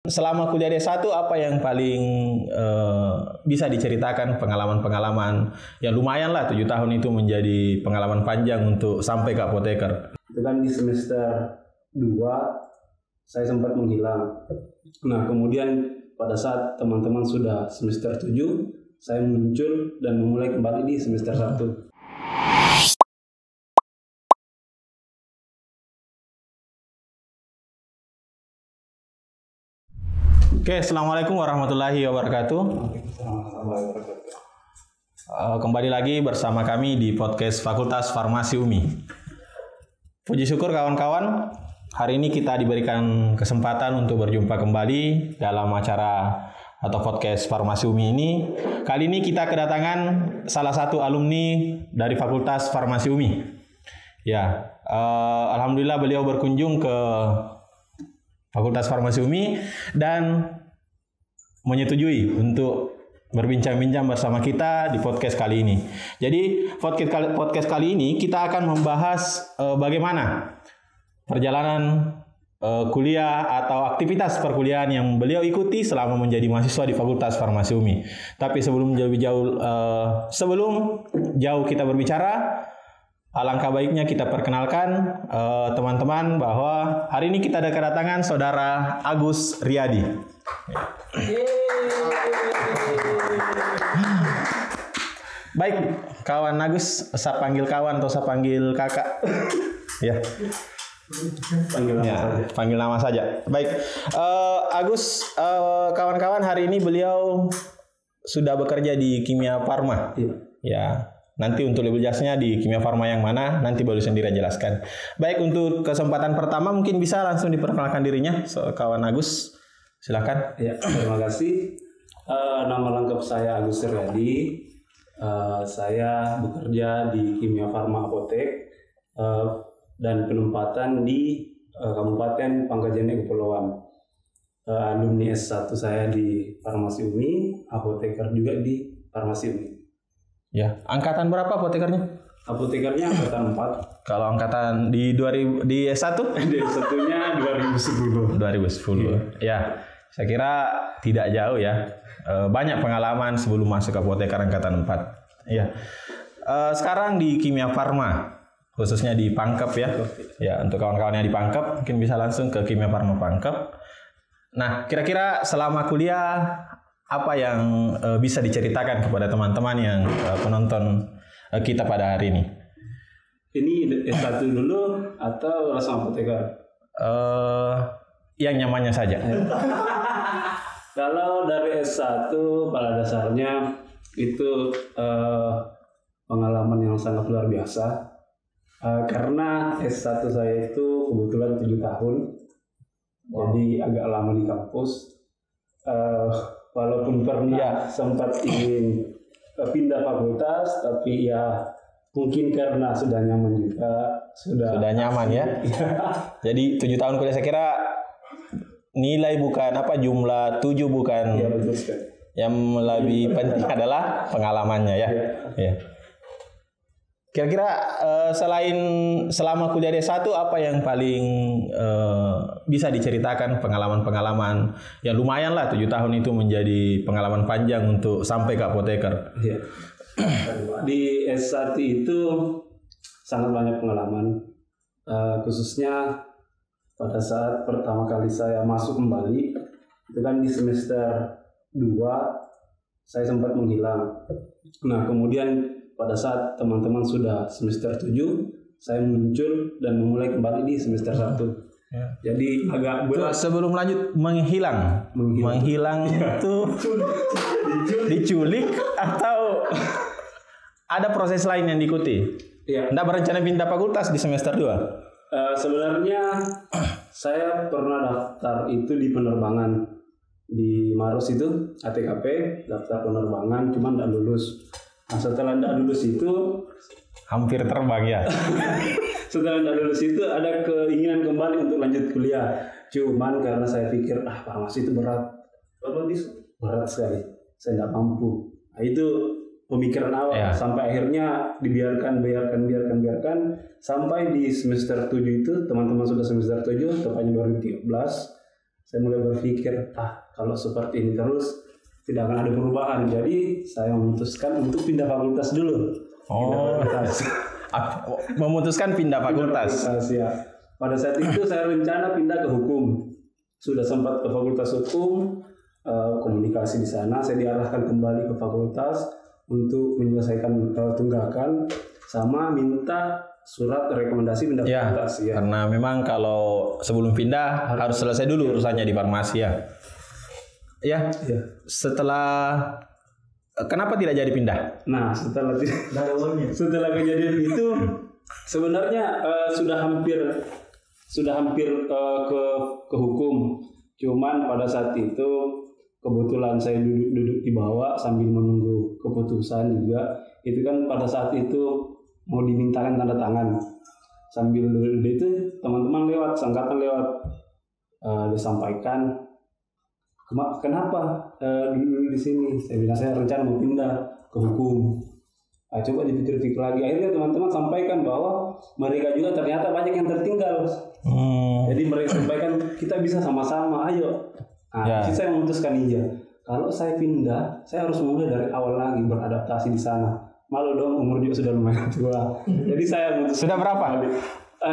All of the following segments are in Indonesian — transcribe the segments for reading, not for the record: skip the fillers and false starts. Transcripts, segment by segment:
Selama kuliah D1 apa yang paling bisa diceritakan pengalaman-pengalaman yang lumayan lah 7 tahun itu menjadi pengalaman panjang untuk sampai ke apoteker. Itu kan di semester 2 saya sempat menghilang. Nah kemudian pada saat teman-teman sudah semester 7 saya muncul dan memulai kembali di semester 1. Oke, assalamualaikum warahmatullahi wabarakatuh. Kembali lagi bersama kami di podcast Fakultas Farmasi UMI. Puji syukur kawan-kawan, hari ini kita diberikan kesempatan untuk berjumpa kembali dalam acara atau podcast Farmasi UMI ini. Kali ini kita kedatangan salah satu alumni dari Fakultas Farmasi UMI. Ya, alhamdulillah beliau berkunjung ke Fakultas Farmasi UMI dan menyetujui untuk berbincang-bincang bersama kita di podcast kali ini. Jadi podcast kali ini kita akan membahas bagaimana perjalanan kuliah atau aktivitas perkuliahan yang beliau ikuti selama menjadi mahasiswa di Fakultas Farmasi UMI. Tapi sebelum jauh kita berbicara, alangkah baiknya kita perkenalkan teman-teman bahwa hari ini kita ada kedatangan saudara Agus Riyadi. Baik, kawan Agus, saya panggil kawan atau saya panggil kakak? Ya. Panggil nama saja. Baik, Agus, kawan-kawan, hari ini beliau sudah bekerja di Kimia Farma. Ya. Nanti untuk lebih jelasnya di Kimia Farma yang mana, nanti baru sendiri jelaskan. Baik, untuk kesempatan pertama mungkin bisa langsung diperkenalkan dirinya, kawan Agus. Silakan. Ya, terima kasih. Nama lengkap saya Agus Riyadi. Saya bekerja di Kimia Farma Apotek dan penempatan di Kabupaten Pangkajene Kepulauan. Alumni S1 saya di Farmasi UMI, apoteker juga di Farmasi UMI. Ya, angkatan berapa apotekernya? Apotekernya angkatan 4. Kalau angkatan di S1? Di S1-nya 2010. 2010. Ya, saya kira tidak jauh ya. Banyak pengalaman sebelum masuk ke apoteker angkatan 4. Ya. Sekarang di Kimia Farma, khususnya di Pangkep ya. Ya, untuk kawan-kawan yang di Pangkep mungkin bisa langsung ke Kimia Farma Pangkep. Nah, kira-kira selama kuliah apa yang bisa diceritakan kepada teman-teman yang penonton kita pada hari ini? Ini S1 dulu atau langsung apoteker? Yang nyamannya saja. Kalau dari S1 pada dasarnya itu pengalaman yang sangat luar biasa. Karena S1 saya itu kebetulan 7 tahun. Wow. Jadi agak lama di kampus. Walaupun pernah sempat ingin pindah fakultas, tapi ya mungkin karena sudah nyaman juga, sudah nyaman ya. Jadi 7 tahun kuliah, saya kira nilai bukan jumlah 7 bukan. Ya, betul sekali. Yang lebih penting adalah pengalamannya ya. Ya. Kira-kira selama kuliah D1 apa yang paling bisa diceritakan pengalaman-pengalaman yang lumayan lah 7 tahun itu menjadi pengalaman panjang untuk sampai ke apoteker. Ya. Di S1 itu sangat banyak pengalaman, khususnya pada saat pertama kali saya masuk kembali, itu kan di semester 2 saya sempat menghilang. Nah kemudian pada saat teman-teman sudah semester 7, saya muncul dan memulai kembali di semester 1. Ya. Jadi agak berat. Sebelum lanjut, menghilang itu diculik atau ada proses lain yang diikuti? Ya. Anda berencana pindah fakultas di semester 2? Sebenarnya saya pernah daftar itu di penerbangan di Maros itu, ATKP, daftar penerbangan, cuma tidak lulus. Nah, setelah tidak lulus itu hampir terbang ya. Setelah tidak lulus itu ada keinginan kembali untuk lanjut kuliah. Cuman karena saya pikir farmasi itu berat sekali, saya tidak mampu. Nah, itu pemikiran awal ya. Sampai akhirnya dibiarkan sampai di semester 7 itu teman-teman sudah semester 7 tepatnya 2013 saya mulai berpikir, kalau seperti ini terus tidak akan ada perubahan. Jadi saya memutuskan untuk pindah fakultas dulu. Memutuskan pindah fakultas. Ya. Pada saat itu saya rencana pindah ke hukum. Sudah sempat ke fakultas hukum, komunikasi di sana. Saya diarahkan kembali ke fakultas untuk menyelesaikan tunggakan sama minta surat rekomendasi pindah fakultas. Ya. Karena memang kalau sebelum pindah harus selesai dulu urusannya di farmasi ya. Ya. Setelah kenapa tidak jadi pindah? Nah, setelah kejadian itu sebenarnya sudah hampir ke hukum. Cuman pada saat itu kebetulan saya duduk di bawah sambil menunggu keputusan juga. Itu kan pada saat itu mau dimintakan tanda tangan. Sambil duduk itu teman-teman lewat, sangkatan lewat, disampaikan, kenapa dulu di sini? Saya bilang saya rencana mau pindah ke hukum. Coba dipikir-pikir lagi. Akhirnya teman-teman sampaikan bahwa mereka juga ternyata banyak yang tertinggal. Jadi mereka sampaikan kita bisa sama-sama, ayo. Saya memutuskan iya. Kalau saya pindah, saya harus mulai dari awal lagi beradaptasi di sana. Malu dong, umur juga sudah lumayan tua. Jadi saya memutuskan. Sudah berapa?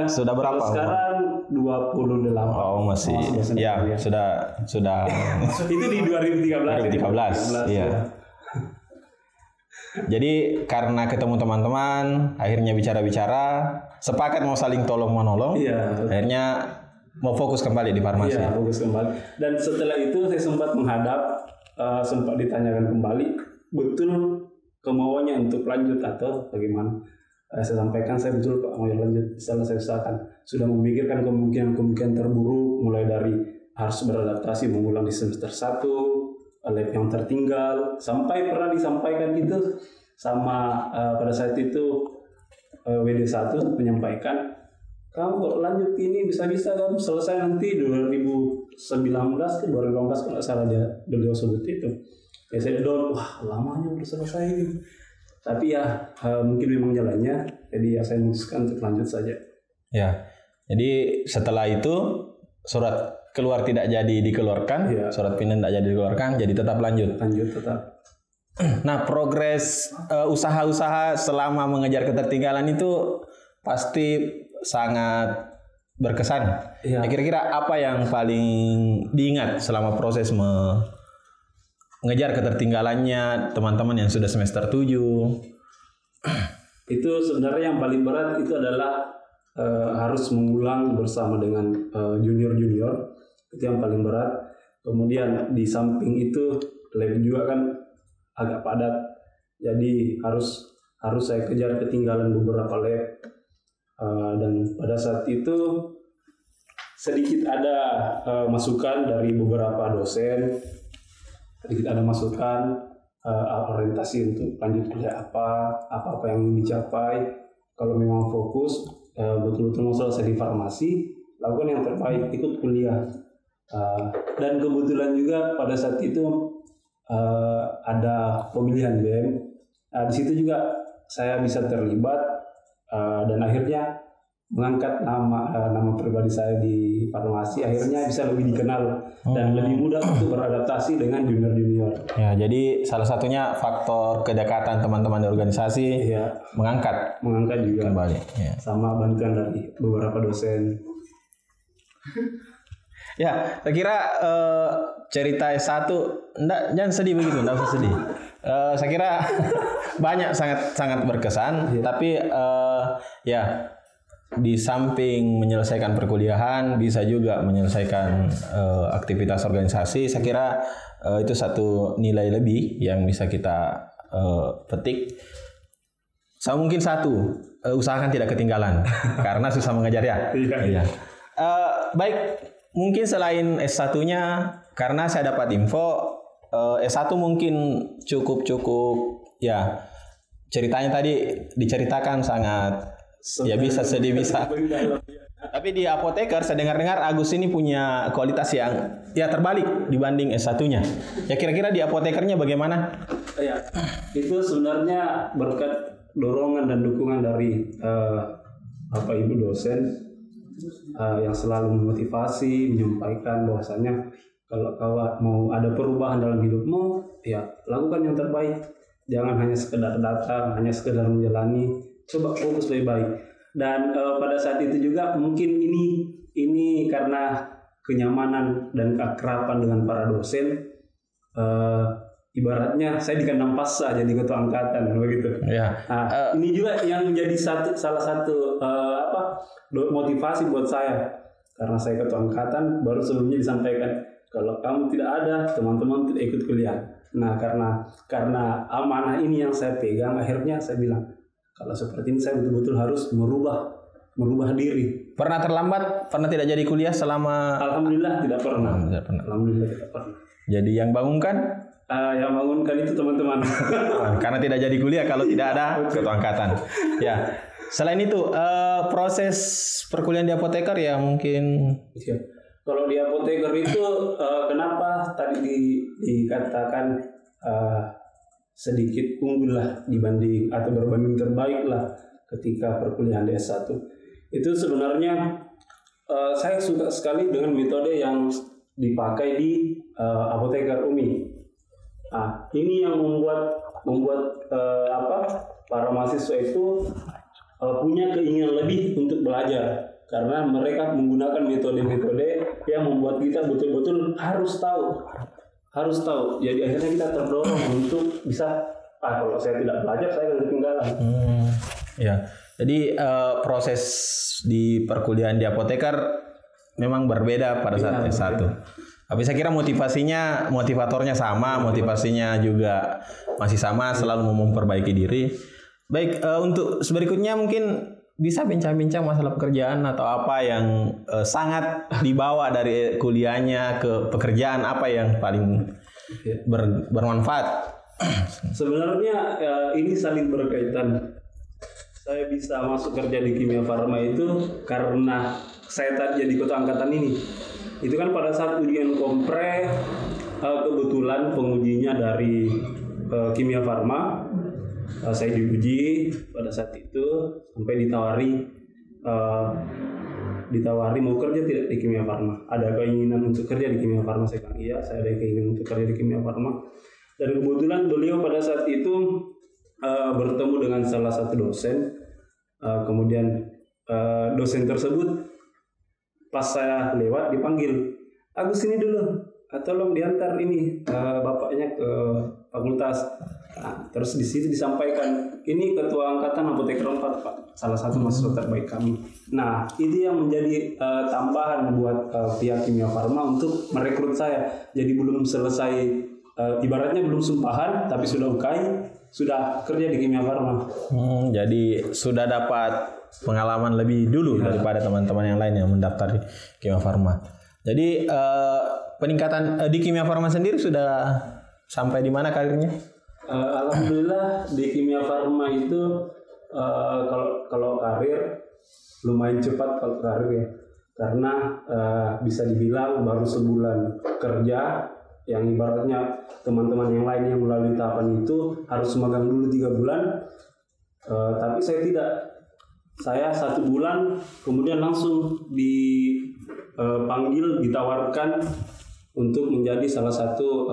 Sudah berapa? Sekarang 28. Masih. Ya, sudah. Itu di 2013. Iya. Jadi karena ketemu teman-teman, akhirnya bicara-bicara, sepakat mau saling tolong menolong. Iya. Akhirnya mau fokus kembali di farmasi. Iya, fokus kembali. Dan setelah itu saya sempat menghadap, sempat ditanyakan kembali, betul kemauannya untuk lanjut atau bagaimana? Saya sampaikan saya betul Pak mau lanjut. Setelah saya usahakan sudah memikirkan kemungkinan terburuk, mulai dari harus beradaptasi mengulang di semester 1, lab yang tertinggal, sampai pernah disampaikan itu sama pada saat itu WD1 menyampaikan, kamu kalau lanjut ini bisa-bisa kamu selesai nanti 2019 ke 2018 kalau salah beliau sebut itu. Ya saya down, lamanya udah selesai ini. Tapi mungkin memang jalannya, jadi saya memutuskan untuk lanjut saja. Ya, jadi setelah itu surat keluar tidak jadi dikeluarkan, surat pindah tidak jadi dikeluarkan, jadi tetap lanjut. Tetap. Nah, progres usaha-usaha selama mengejar ketertinggalan itu pasti sangat berkesan. Ya. Kira-kira apa yang paling diingat selama proses mengejar ketertinggalannya teman-teman yang sudah semester 7? Itu sebenarnya yang paling berat itu adalah harus mengulang bersama dengan junior-junior. Itu yang paling berat. Kemudian di samping itu lab juga kan agak padat. Jadi harus saya kejar ketinggalan beberapa lab. Dan pada saat itu sedikit ada masukan dari beberapa dosen. Sedikit ada masukan orientasi untuk lanjut kerja apa yang ingin dicapai. Kalau memang fokus betul-betul mau selesai di farmasi, lakukan yang terbaik, ikut kuliah. Dan kebetulan juga pada saat itu ada pemilihan BEM. Di situ juga saya bisa terlibat dan akhirnya mengangkat nama pribadi saya di farmasi. Akhirnya bisa lebih dikenal dan lebih mudah untuk beradaptasi dengan junior-junior. Ya, jadi salah satunya faktor kedekatan teman-teman di organisasi mengangkat juga kembali. Ya. Sama bantuan dari beberapa dosen. Ya, saya kira cerita S1 jangan sedih begitu, enggak usah sedih. Saya kira banyak sangat berkesan, tapi di samping menyelesaikan perkuliahan bisa juga menyelesaikan aktivitas organisasi. Saya kira itu satu nilai lebih yang bisa kita petik. Mungkin satu, usahakan tidak ketinggalan karena susah mengejar ya. Iya. Baik, mungkin selain S1-nya, karena saya dapat info S1 mungkin cukup ya, ceritanya tadi diceritakan sangat ya bisa sedih bisa. Tapi di apoteker saya dengar Agus ini punya kualitas yang ya terbalik dibanding S1-nya. Ya kira-kira di apotekernya bagaimana? Ya, itu sebenarnya berkat dorongan dan dukungan dari Bapak Ibu dosen. yang selalu memotivasi, menyampaikan bahwasanya kalau kau mau ada perubahan dalam hidupmu, ya lakukan yang terbaik. Jangan hanya sekedar datang, hanya sekedar menjalani. Coba fokus lebih baik. Dan pada saat itu juga mungkin ini karena kenyamanan dan keakraban dengan para dosen. Ibaratnya saya dikandang pasca jadi ketua angkatan begitu. Ya. Nah, ini juga yang menjadi salah satu motivasi buat saya, karena saya ketua angkatan. Baru sebelumnya disampaikan kalau kamu tidak ada, teman-teman tidak ikut kuliah. Nah, karena amanah ini yang saya pegang, akhirnya saya bilang kalau seperti ini saya betul-betul harus merubah diri. Pernah terlambat? Pernah tidak jadi kuliah selama? Alhamdulillah tidak pernah. Alhamdulillah tidak pernah. Jadi yang bangunkan? Yang bangunkan itu teman-teman. Karena tidak jadi kuliah kalau tidak ada ketua angkatan. Ya. Selain itu proses perkuliahan di apoteker ya mungkin. Ya. Kalau di apoteker itu kenapa tadi dikatakan sedikit unggul lah dibanding atau berbanding terbaik lah ketika perkuliahan di S1. Itu sebenarnya saya suka sekali dengan metode yang dipakai di apoteker UMI. Nah, ini yang membuat para mahasiswa itu punya keinginan lebih untuk belajar, karena mereka menggunakan metode-metode yang membuat kita betul-betul harus tahu. Jadi akhirnya kita terdorong untuk bisa kalau saya tidak belajar saya akan ketinggalan. Ya. Jadi proses di perkuliahan di apoteker memang berbeda pada saat S1. Tapi saya kira motivatornya sama, motivasinya juga masih sama, selalu mau memperbaiki diri. Baik, untuk berikutnya mungkin bisa bincang-bincang masalah pekerjaan atau apa yang sangat dibawa dari kuliahnya ke pekerjaan, apa yang paling bermanfaat. Sebenarnya ini saling berkaitan. Saya bisa masuk kerja di Kimia Farma itu karena saya tadi jadi ketua angkatan ini. Itu kan pada saat ujian kompre, kebetulan pengujinya dari Kimia Farma. Saya diuji pada saat itu sampai ditawari mau kerja tidak di Kimia Farma. Ada keinginan untuk kerja di Kimia Farma? Saya bilang iya, saya ada keinginan untuk kerja di Kimia Farma. Dan kebetulan beliau pada saat itu bertemu dengan salah satu dosen. Kemudian dosen tersebut pas saya lewat dipanggil, Agus sini dulu, tolong diantar ini bapaknya ke fakultas. Nah, terus di situ disampaikan ini ketua angkatan apoteker 4 Pak, salah satu mahasiswa terbaik kami. Nah, itu yang menjadi tambahan buat pihak Kimia Farma untuk merekrut saya. Jadi belum selesai, ibaratnya belum sumpahan tapi sudah UKAI, sudah kerja di Kimia Farma. Jadi sudah dapat pengalaman lebih dulu daripada teman-teman yang lain yang mendaftar di Kimia Farma. Jadi peningkatan di Kimia Farma sendiri sudah sampai di mana karirnya? Alhamdulillah di Kimia Farma itu kalau karir lumayan cepat kalau karir ya, karena bisa dibilang baru sebulan kerja, yang ibaratnya teman-teman yang lain yang melalui tahapan itu harus magang dulu 3 bulan, tapi saya tidak. Saya 1 bulan kemudian langsung dipanggil, ditawarkan untuk menjadi salah satu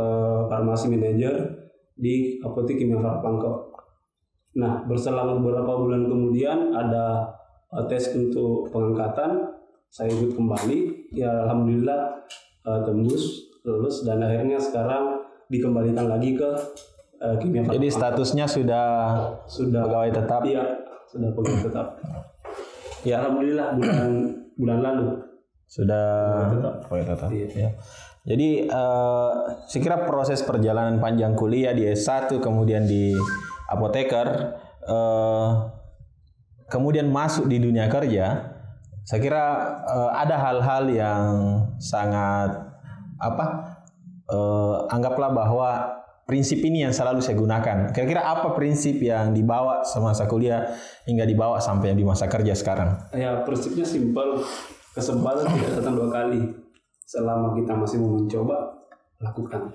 farmasi manajer di apotek Kimia Farma Pangkep. Nah, berselang beberapa bulan kemudian ada tes untuk pengangkatan, saya ikut kembali, ya alhamdulillah tembus, lulus, dan akhirnya sekarang dikembalikan lagi ke Kimia Farma. Jadi statusnya sudah pegawai tetap. Iya, sudah pegawai tetap. Ya alhamdulillah bulan lalu sudah pegawai tetap. Iya. Ya. Jadi saya kira proses perjalanan panjang kuliah di S1 kemudian di apoteker, kemudian masuk di dunia kerja, saya kira ada hal-hal yang sangat anggaplah bahwa prinsip ini yang selalu saya gunakan. Kira-kira apa prinsip yang dibawa semasa kuliah hingga dibawa sampai di masa kerja sekarang? Ya, prinsipnya simpel. Kesempatan tidak datang 2 kali. Selama kita masih mau mencoba, lakukan.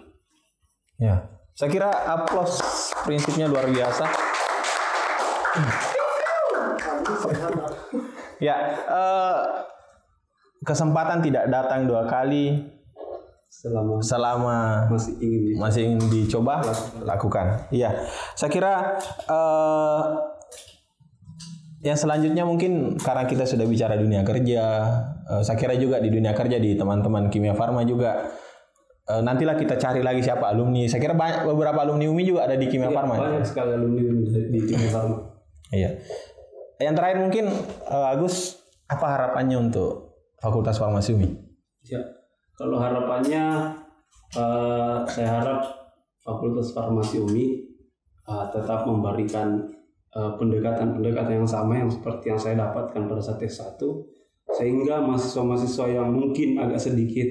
Ya, saya kira aplaus, prinsipnya luar biasa. Ya, kesempatan tidak datang 2 kali selama masih ingin dicoba lakukan. Iya, saya kira yang selanjutnya mungkin karena kita sudah bicara dunia kerja, saya kira juga di dunia kerja di teman-teman Kimia Farma juga nantilah kita cari lagi siapa alumni. Saya kira beberapa alumni UMI juga ada di Kimia Farma. Banyak sekali alumni di Kimia Farma. Iya. Yang terakhir mungkin Agus, apa harapannya untuk Fakultas Farmasi UMI? Ya, kalau harapannya saya harap Fakultas Farmasi UMI tetap memberikan pendekatan-pendekatan yang sama yang seperti yang saya dapatkan pada saat S1, sehingga mahasiswa-mahasiswa yang mungkin agak sedikit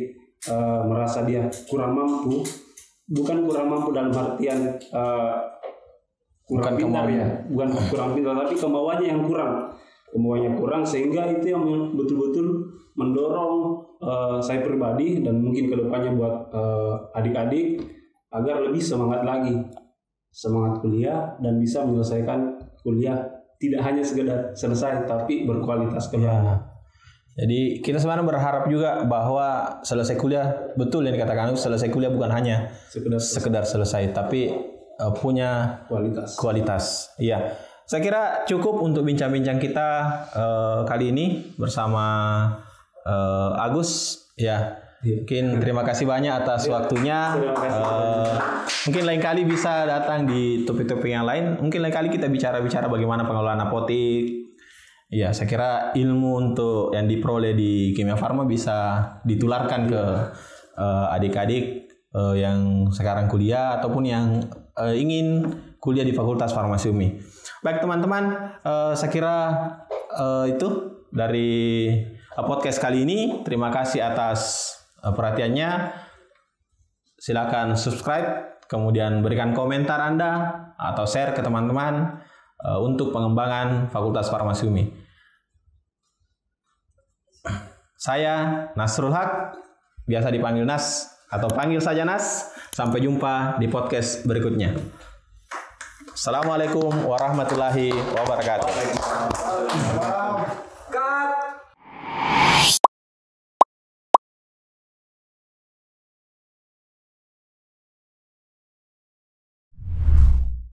merasa dia kurang mampu, bukan kurang mampu dalam artian kurang pintar ya, bukan kurang pintar, tapi kemauannya yang kurang, sehingga itu yang betul-betul mendorong saya pribadi dan mungkin kedepannya buat adik-adik agar lebih semangat kuliah dan bisa menyelesaikan kuliah tidak hanya sekedar selesai tapi berkualitas kembali. Ya. Jadi kita sebenarnya berharap juga bahwa selesai kuliah, betul yang dikatakan Agus, selesai kuliah bukan hanya sekedar selesai tapi punya kualitas. Iya. Saya kira cukup untuk bincang-bincang kita kali ini bersama Agus ya. Mungkin terima kasih banyak atas waktunya. Mungkin lain kali bisa datang di topik-topik yang lain. Mungkin lain kali kita bicara-bicara bagaimana pengelolaan apotik. Ya, saya kira ilmu untuk yang diperoleh di Kimia Farma bisa ditularkan ke adik-adik yang sekarang kuliah ataupun yang ingin kuliah di Fakultas Farmasi UMI. Baik teman-teman, saya kira itu dari podcast kali ini. Terima kasih atas perhatiannya. Silakan subscribe, kemudian berikan komentar Anda atau share ke teman-teman untuk pengembangan Fakultas Farmasi UMI. Saya Nasrul Haq, biasa dipanggil Nas atau panggil saja Nas. Sampai jumpa di podcast berikutnya. Assalamualaikum warahmatullahi wabarakatuh.